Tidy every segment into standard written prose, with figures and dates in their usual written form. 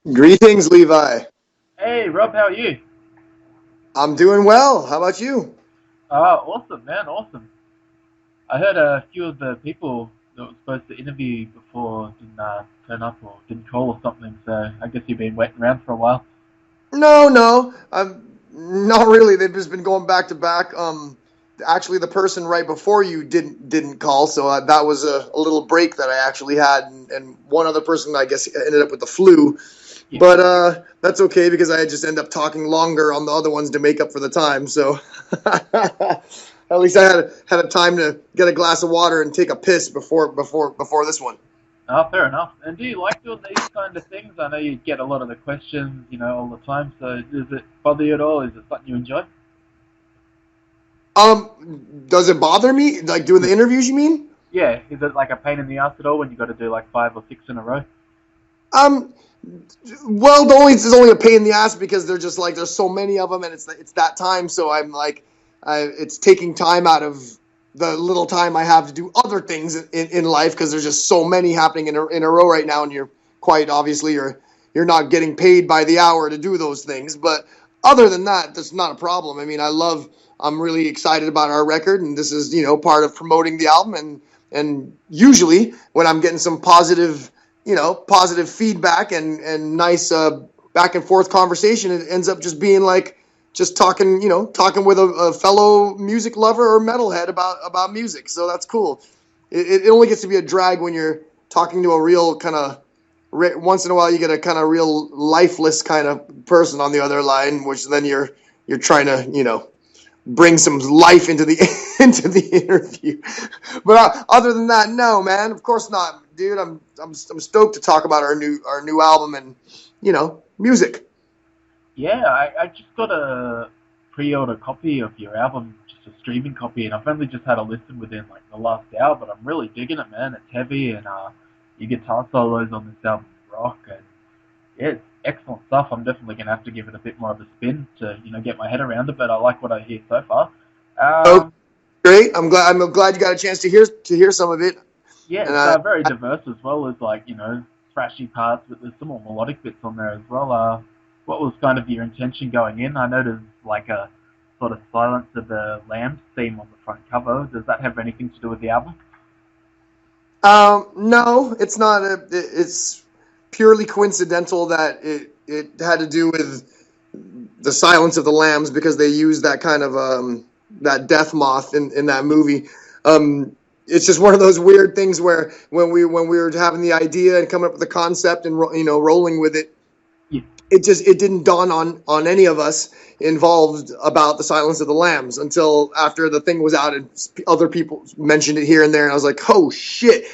Greetings, Levi. Hey Rob, how are you? I'm doing well. How about you? Awesome, man, awesome. I heard a few of the people that were supposed to interview before didn't turn up or didn't call or something, so I guess you've been waiting around for a while. No. I'm not really. They've just been going back to back. Actually, the person right before you didn't call, so that was a little break that I actually had, and one other person I guess ended up with the flu. Yeah. But that's okay because I just end up talking longer on the other ones to make up for the time. So at least I had a time to get a glass of water and take a piss before this one. Fair enough. And do you like doing these kind of things? I know you get a lot of the questions, all the time, so does it bother you at all? Is it something you enjoy? Does it bother me like doing the interviews? You mean? Yeah, is it like a pain in the ass at all when you got to do like five or six in a row? Um, well, the only it's only a pain in the ass because they're just like there's so many of them and it's that time. So I'm like, it's taking time out of the little time I have to do other things in life because there's just so many happening in a row right now, and you're quite obviously you're not getting paid by the hour to do those things. But other than that, that's not a problem. I mean, I'm really excited about our record, and this is part of promoting the album, and usually when I'm getting some positive feedback and nice back and forth conversation, it ends up just being like just talking with a fellow music lover or metalhead about music. So that's cool. It only gets to be a drag when you're talking to a real kind of once in a while you get a kind of real lifeless kind of person on the other line, which then you're trying to bring some life into the into the interview. But other than that, no, man. Of course not, dude. I'm stoked to talk about our new album and music. Yeah, I just got a pre-order copy of your album, just a streaming copy, and I've only just had a listen within like the last hour, but I'm really digging it, man. It's heavy, and your guitar solos on this album rock, and yeah, it's excellent stuff. I'm definitely gonna have to give it a bit more of a spin to get my head around it, but I like what I hear so far. Oh, Um, great. I'm glad you got a chance to hear some of it. yeah, And it's very diverse as well as like thrashy parts, but there's some more melodic bits on there as well. What was kind of your intention going in? I noticed like a sort of Silence of the Lambs theme on the front cover. Does that have anything to do with the album? no, it's not. It's purely coincidental that it had to do with the Silence of the Lambs because they used that kind of that death moth in that movie. It's just one of those weird things where when we were having the idea and coming up with the concept and rolling with it, Yeah, it didn't dawn on any of us involved about the Silence of the Lambs until after the thing was out and other people mentioned it here and there, and I was like, oh shit!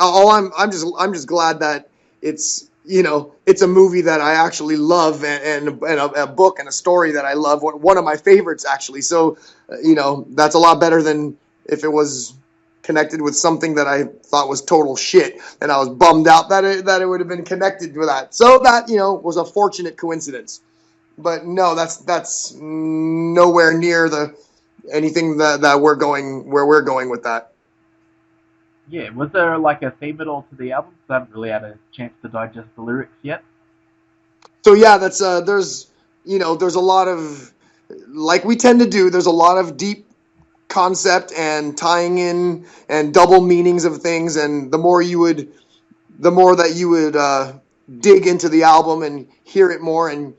All I'm just glad that it's a movie that I actually love, and a book and a story that I love. One of my favorites actually. So that's a lot better than if it was connected with something that I thought was total shit, and I was bummed out that it would have been connected with that. So that was a fortunate coincidence. But no, that's nowhere near the anything that we're going where we're going with that. yeah. Was there like a theme at all to the album? 'Cause I haven't really had a chance to digest the lyrics yet. So yeah, that's there's a lot of like we tend to do. There's a lot of deep concept and tying in and double meanings of things, and the more that you would dig into the album and hear it more and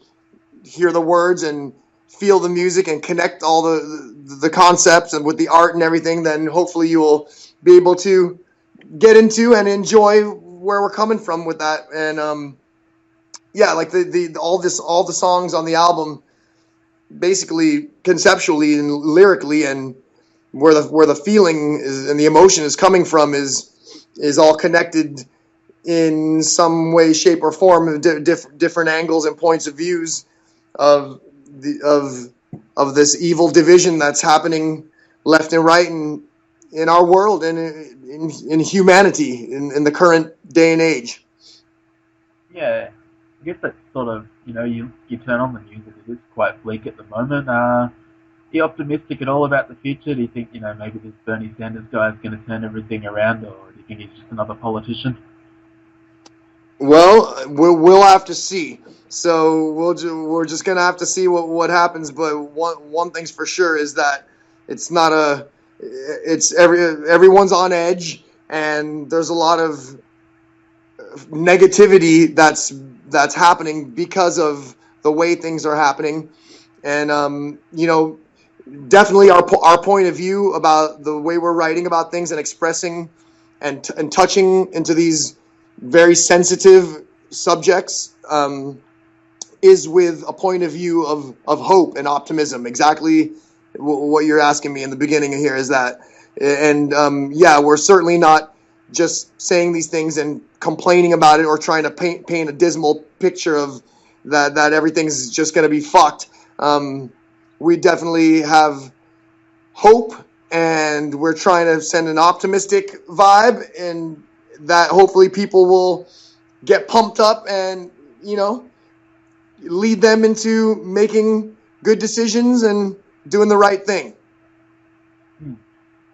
hear the words and feel the music and connect all the concepts and with the art and everything, then hopefully you will be able to get into and enjoy where we're coming from with that. And yeah, like all the songs on the album, basically conceptually and lyrically, and where the feeling is and the emotion is coming from is all connected in some way, shape, or form, different angles and points of views of of this evil division that's happening left and right in our world and in humanity in the current day and age. Yeah, I guess that's sort of you turn on the news and it is quite bleak at the moment. You optimistic at all about the future? Do you think maybe this Bernie Sanders guy is going to turn everything around, or do you think he's just another politician? Well, we'll have to see. So we're just gonna have to see what happens. But one thing's for sure is that it's not a it's everyone's on edge, and there's a lot of negativity that's happening because of the way things are happening. And definitely our point of view about the way we're writing about things and expressing and touching into these very sensitive subjects is with a point of view of hope and optimism. Exactly what you're asking me in the beginning here is that. And yeah, we're certainly not just saying these things and complaining about it or trying to paint a dismal picture of that everything's just going to be fucked. We definitely have hope, and we're trying to send an optimistic vibe, and that hopefully people will get pumped up and lead them into making good decisions and doing the right thing.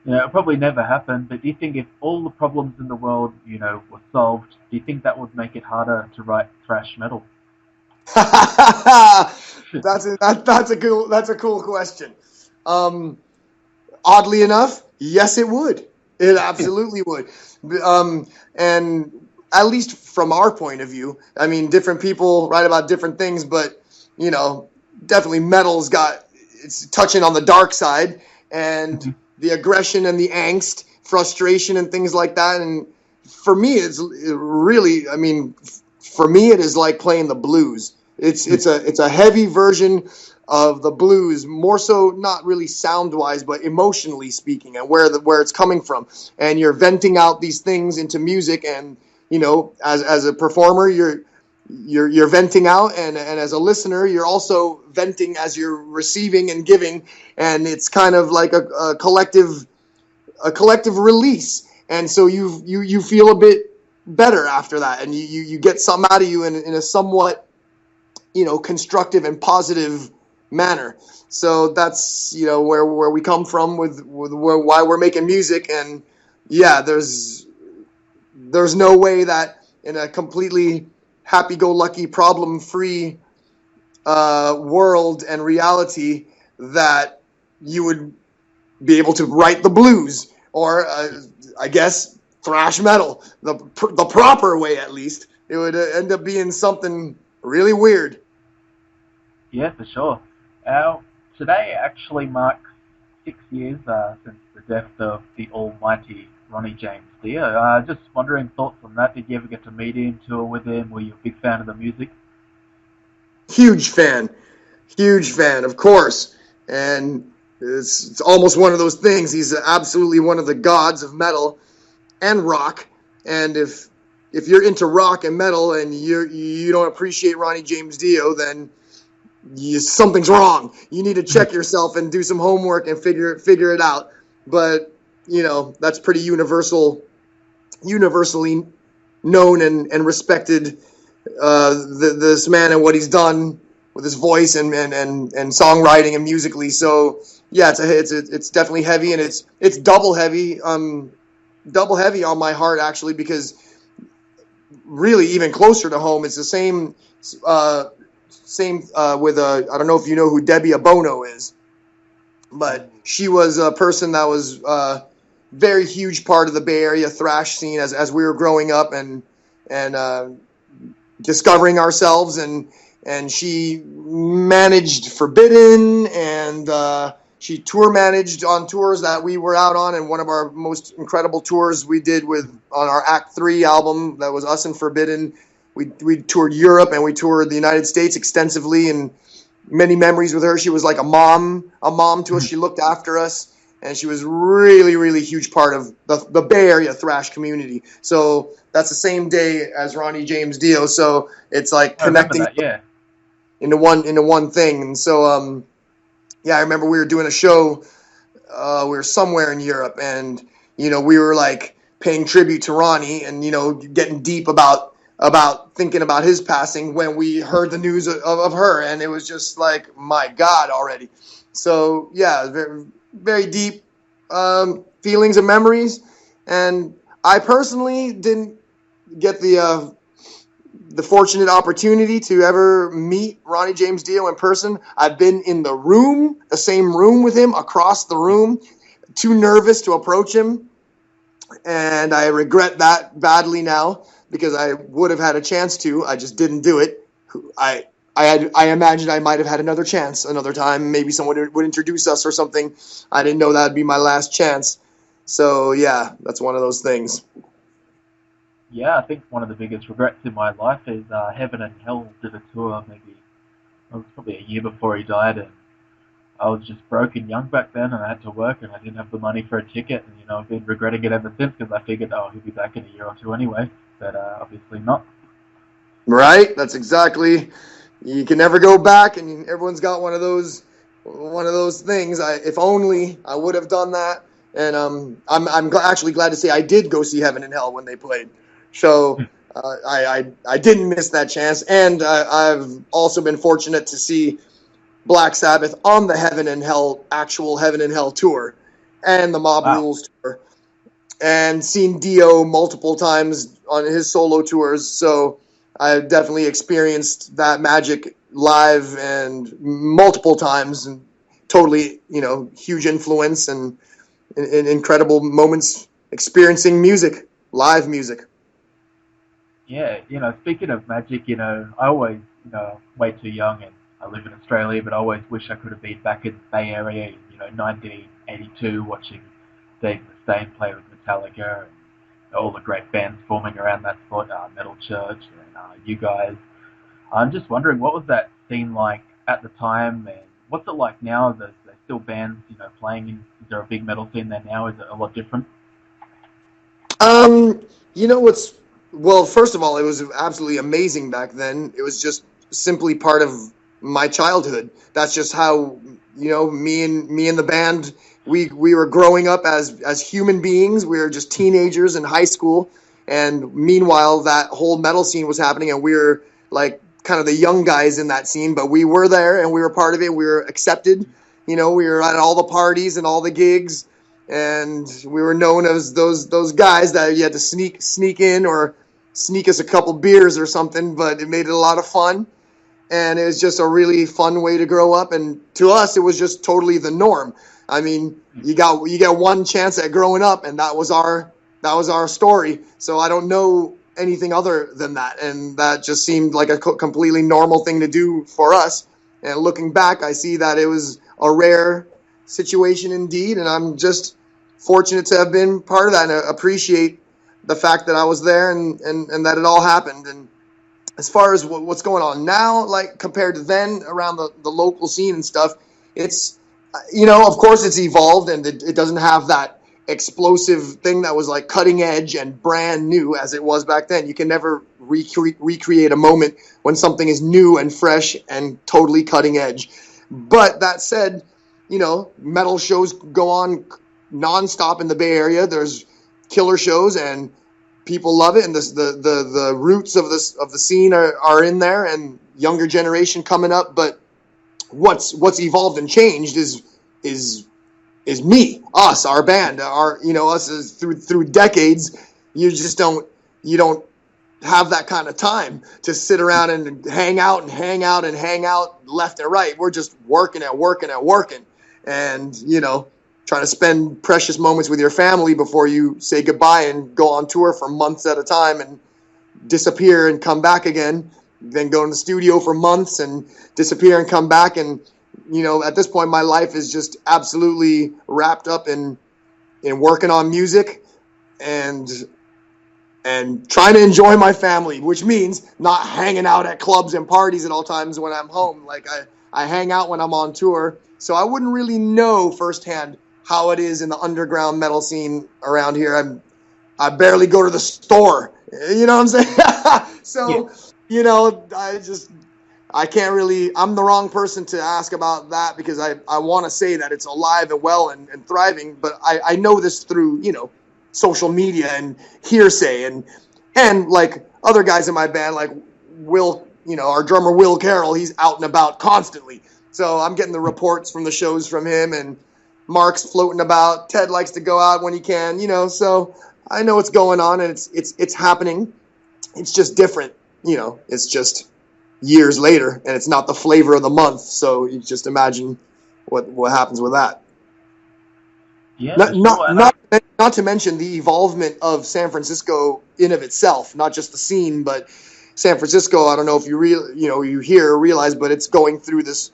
Yeah, it'll probably never happen, but do you think if all the problems in the world, were solved, do you think that would make it harder to write thrash metal? That's a cool question. Um, Oddly enough, yes, it would. It absolutely would. And at least from our point of view, I mean, different people write about different things, but definitely metal's got it's touching on the dark side and the aggression and the angst, frustration, and things like that. And for me, I mean, for me, it is like playing the blues. It's a heavy version of the blues, more so not really sound wise, but emotionally speaking, and where it's coming from. And you're venting out these things into music, and as a performer, you're venting out, and as a listener, you're also venting as you're receiving and giving, and it's kind of like a collective release. And so you feel a bit better after that, and you get something out of you in a somewhat constructive and positive manner. So that's where we come from with why we're making music. And yeah, there's no way that in a completely happy-go-lucky, problem-free world and reality that you would be able to write the blues or I guess thrash metal the proper way. At least it would end up being something really weird. Yeah, for sure. Today actually marks 6 years since the death of the almighty Ronnie James Dio. Just wondering, thoughts on that? Did you ever get to meet him, tour with him? Were you a big fan of the music? Huge fan, of course. And it's almost one of those things. He's absolutely one of the gods of metal and rock. And if you're into rock and metal and you don't appreciate Ronnie James Dio, then something's wrong. You need to check yourself and do some homework and figure it out. But that's pretty universally known and respected. This man and what he's done with his voice and songwriting and musically. So yeah, it's definitely heavy, and it's double heavy on my heart actually, because really even closer to home, it's the same with I don't know if you know who Debbie Abono is, but she was a person that was very huge part of the Bay Area thrash scene as we were growing up and discovering ourselves, and she managed Forbidden, and she tour managed on tours that we were out on, and one of our most incredible tours we did on our Act 3 album, that was us and Forbidden. We toured Europe and we toured the United States extensively, and many memories with her. She was like a mom to us. She looked after us, and she was really, really huge part of the Bay Area thrash community. So that's the same day as Ronnie James Dio. So it's like connecting into one thing. And so yeah, I remember we were doing a show. We were somewhere in Europe, and we were like paying tribute to Ronnie, and getting deep about thinking about his passing when we heard the news of her, and it was just like, my God, already. So yeah, very, very deep feelings and memories. And I personally didn't get the the fortunate opportunity to ever meet Ronnie James Dio in person. I've been in the same room with him, across the room, too nervous to approach him, and I regret that badly now because I would have had a chance to. I just didn't do it. I imagined I might have had another chance another time. Maybe someone would introduce us or something. I didn't know that would be my last chance. So, yeah, that's one of those things. Yeah, I think one of the biggest regrets in my life is Heaven and Hell did a tour maybe, it was probably a year before he died, and I was just broke and young back then, and I had to work, and I didn't have the money for a ticket, and I've been regretting it ever since because I figured, oh, he'll be back in a year or two anyway, but obviously not. Right? That's exactly. You can never go back, and everyone's got one of those things. If only I would have done that. And I'm actually glad to say I did go see Heaven and Hell when they played. So I didn't miss that chance, and I've also been fortunate to see Black Sabbath on the actual Heaven and Hell tour, and the Mob Wow. Rules tour, and seen Dio multiple times on his solo tours. So I've definitely experienced that magic live and multiple times, and totally, huge influence and incredible moments experiencing music, live music. Yeah, speaking of magic, I always, way too young and I live in Australia, but I always wish I could have been back in the Bay Area in, 1982 watching Dave Mustaine play with Metallica and all the great bands forming around that spot, Metal Church and you guys. I'm just wondering, what was that scene like at the time, and what's it like now? There's still bands, playing. Is there a big metal scene there now? Is it a lot different? What's well, first of all, it was absolutely amazing back then. It was just simply part of my childhood. That's just how me and the band we were growing up as human beings. We were just teenagers in high school, and meanwhile that whole metal scene was happening, and we were like kind of the young guys in that scene, but we were there and we were part of it. We were accepted. We were at all the parties and all the gigs, and we were known as those guys that you had to sneak in or sneak us a couple beers or something, but it made it a lot of fun. And it was just a really fun way to grow up. And to us, it was just totally the norm. I mean, you get one chance at growing up, and that was our story. So I don't know anything other than that, and that just seemed like a completely normal thing to do for us. And looking back, I see that it was a rare situation indeed, and I'm just fortunate to have been part of that and appreciate the fact that I was there and that it all happened. And as far as what's going on now, like compared to then around the local scene and stuff, it's, of course it's evolved, and it doesn't have that explosive thing that was like cutting edge and brand new as it was back then. You can never recreate a moment when something is new and fresh and totally cutting edge. But that said, metal shows go on nonstop in the Bay Area. There's killer shows, and people love it, and the roots of the scene are in there, and younger generation coming up. But what's evolved and changed is us, our band, us is through decades. You don't have that kind of time to sit around and hang out left and right. We're just working, and trying to spend precious moments with your family before you say goodbye and go on tour for months at a time and disappear and come back again, then go in the studio for months and disappear and come back. And at this point my life is just absolutely wrapped up in working on music and trying to enjoy my family, which means not hanging out at clubs and parties at all times when I'm home. Like I hang out when I'm on tour, so I wouldn't really know firsthand how it is in the underground metal scene around here. I barely go to the store. You know what I'm saying? So, yeah. I can't really, I'm the wrong person to ask about that, because I want to say that it's alive and well and thriving, but I know this through, social media and hearsay and like other guys in my band, like Will, our drummer Will Carroll, he's out and about constantly. So I'm getting the reports from the shows from him, and Mark's floating about. Ted likes to go out when he can, so I know what's going on, and it's happening. It's just different. it's just years later, and it's not the flavor of the month. So you just imagine what happens with that. Yeah, for Not sure. not not not to mention the evolvement of San Francisco in of itself, not just the scene, but San Francisco. I don't know if you hear or realize, but it's going through this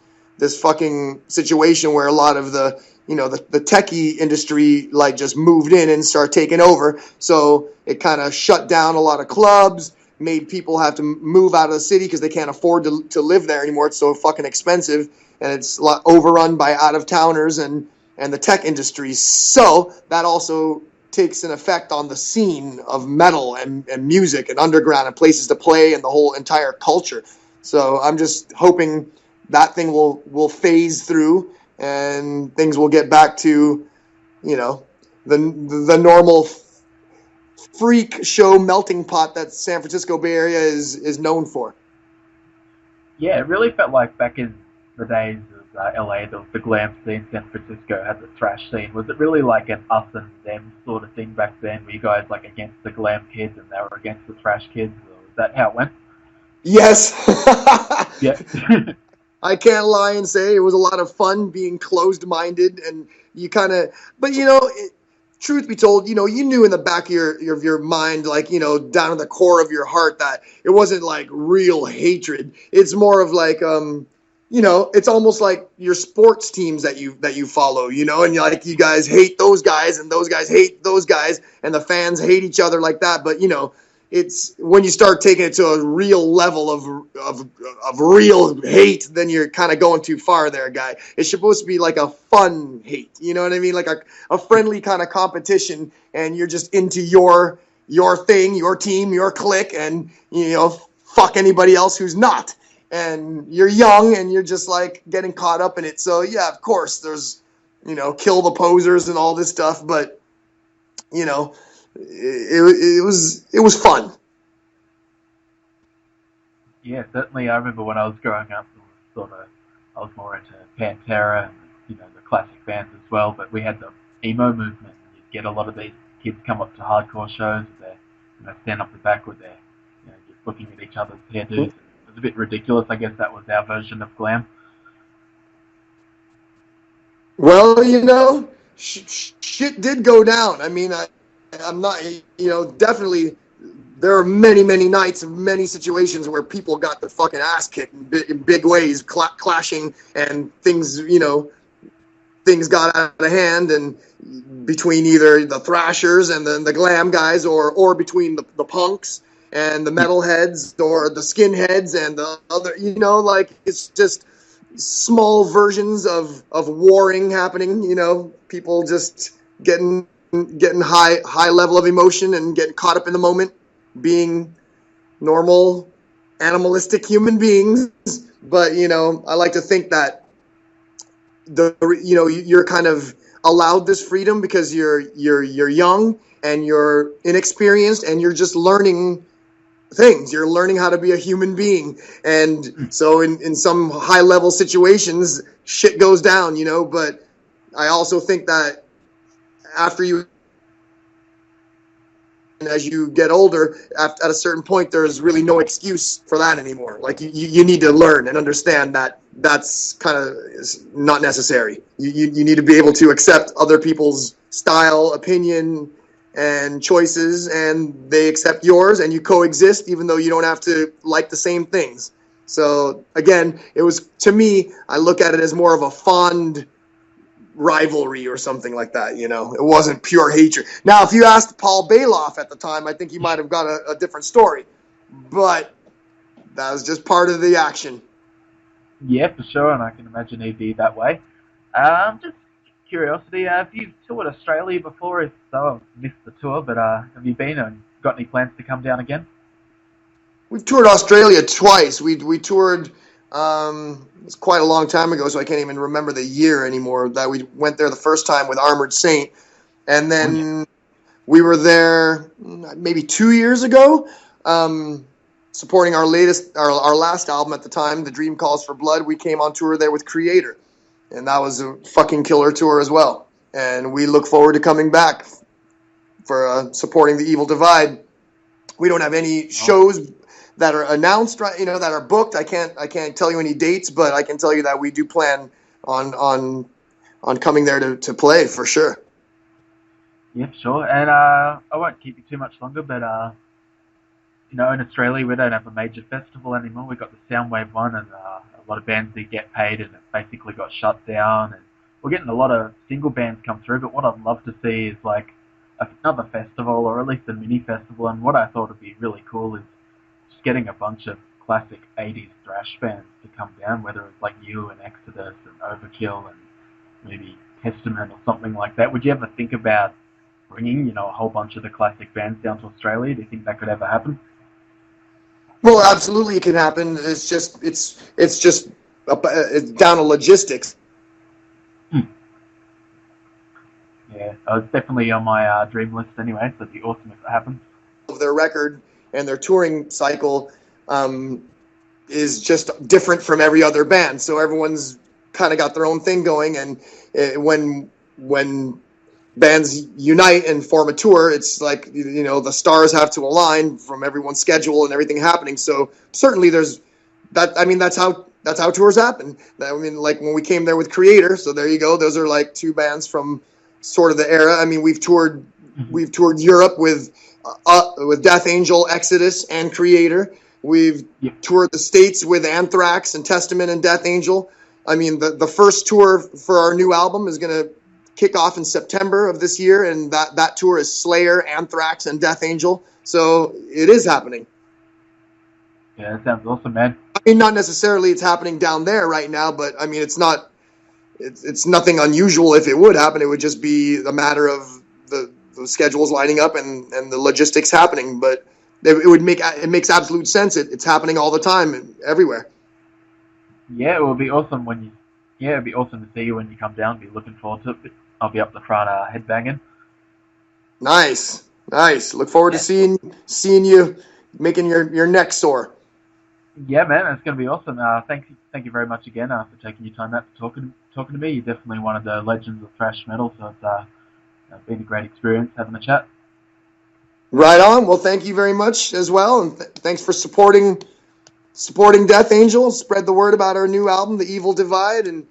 fucking situation where a lot of the techie industry like just moved in and start taking over. So it kind of shut down a lot of clubs, made people have to move out of the city because they can't afford to live there anymore. It's so fucking expensive, and it's overrun by out of towners and the tech industry. So that also takes an effect on the scene of metal and music and underground and places to play and the whole entire culture. So I'm just hoping that thing will phase through and things will get back to, the normal freak show melting pot that San Francisco Bay Area is known for. Yeah, it really felt like back in the days of LA, there was the glam scene. San Francisco had the thrash scene. Was it really like an us and them sort of thing back then? Were you guys like against the glam kids and they were against the thrash kids? Or is that how it went? Yes. Yeah. I can't lie and say it was a lot of fun being closed-minded, and you kind of, but truth be told, you knew in the back of your mind, like, down in the core of your heart, that it wasn't like real hatred. It's more of like, it's almost like your sports teams that you follow, and like you guys hate those guys and those guys hate those guys and the fans hate each other like that. But it's when you start taking it to a real level of real hate, then you're kind of going too far there, guy. It's supposed to be like a fun hate, you know what I mean? Like a friendly kind of competition, and you're just into your thing, your team, your clique, and fuck anybody else who's not. And you're young, and you're just like getting caught up in it. So yeah, of course, there's kill the posers and all this stuff, but it was fun. Yeah, certainly. I remember when I was growing up, it was sort of I was more into Pantera and the classic bands as well. But we had the emo movement. You'd get a lot of these kids come up to hardcore shows. They stand up the back with their just looking at each other's hairdos. It was a bit ridiculous. I guess that was our version of glam. Well, shit did go down. I mean, I'm not, definitely there are many, many nights and many situations where people got their fucking ass kicked in big ways, clashing, and things got out of hand, and between either the thrashers and the glam guys, or between the punks and the metalheads, or the skinheads and the other, like it's just small versions of warring happening, people just getting high level of emotion and getting caught up in the moment, being normal animalistic human beings. But I like to think that you're kind of allowed this freedom because you're young and you're inexperienced and you're just learning things. You're learning how to be a human being. And so in some high level situations, shit goes down, but I also think that after you, as you get older, at a certain point, there's really no excuse for that anymore. Like you need to learn and understand that that's kind of not necessary. You need to be able to accept other people's style, opinion, and choices, and they accept yours, and you coexist, even though you don't have to like the same things. So again, it was, to me, I look at it as more of a fond rivalry or something like that. It wasn't pure hatred. Now, if you asked Paul Bailoff at the time, I think he might have got a different story, but that was just part of the action. Yeah, for sure, and I can imagine he'd be that way. Just curiosity, have you toured Australia before? If so, I've missed the tour, but have you been and got any plans to come down again? We've toured Australia twice. We toured, it's quite a long time ago, so I can't even remember the year anymore, that we went there the first time with Armored Saint. And then we were there maybe 2 years ago, supporting our last album at the time, The Dream Calls for Blood. We came on tour there with Creator, and that was a fucking killer tour as well. And we look forward to coming back for supporting the Evil Divide. We don't have any shows that are announced, right? That are booked. I can't tell you any dates, but I can tell you that we do plan on coming there to play for sure. Yeah, sure. And I won't keep you too much longer, but in Australia we don't have a major festival anymore. We've got the Soundwave one, and a lot of bands that get paid, and it basically got shut down. And we're getting a lot of single bands come through. But what I'd love to see is like another festival, or at least a mini festival. And what I thought would be really cool is just getting a bunch of classic '80s thrash bands to come down, whether it's like you and Exodus and Overkill and maybe Testament or something like that. Would you ever think about bringing, a whole bunch of the classic bands down to Australia? Do you think that could ever happen? Well, absolutely, it can happen. It's down to logistics. Yeah, it's definitely on my dream list anyway, so it'd be awesome if it happens. Of their record and their touring cycle is just different from every other band. So everyone's kind of got their own thing going, and when bands unite and form a tour, it's like the stars have to align from everyone's schedule and everything happening. So certainly there's that. I mean, that's how tours happen. I mean, like when we came there with Creator, so there you go. Those are like two bands from sort of the era. I mean, we've toured Europe with Death Angel, Exodus, and Creator. We've toured the States with Anthrax and Testament and Death Angel. I mean, the first tour for our new album is going to kick off in September of this year, and that tour is Slayer, Anthrax, and Death Angel. So it is happening. Yeah, that sounds awesome, man. I mean, not necessarily it's happening down there right now, but I mean, it's nothing unusual if it would happen. It would just be a matter of the schedules lining up and the logistics happening. But it makes absolute sense. It's happening all the time, everywhere. Yeah, it will be awesome it'd be awesome to see you when you come down. Be looking forward to it. I'll be up the front headbanging. Nice. Look forward to seeing you making your neck sore. Yeah, man, it's going to be awesome. Thank you very much again for taking your time out for talking to me. You're definitely one of the legends of thrash metal, so it's been a great experience having a chat. Right on. Well, thank you very much as well, and thanks for supporting Death Angel. Spread the word about our new album, The Evil Divide, and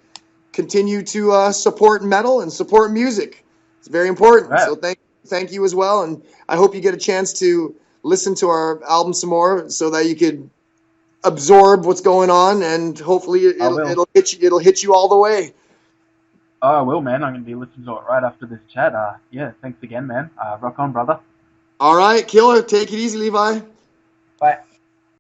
continue to support metal and support music. It's very important. Right. So thank you as well, and I hope you get a chance to listen to our album some more so that you could absorb what's going on, and hopefully it'll hit you all the way. Oh, I will, man. I'm going to be listening to it right after this chat. Yeah, thanks again, man. Rock on, brother. All right, killer. Take it easy, Levi. Bye.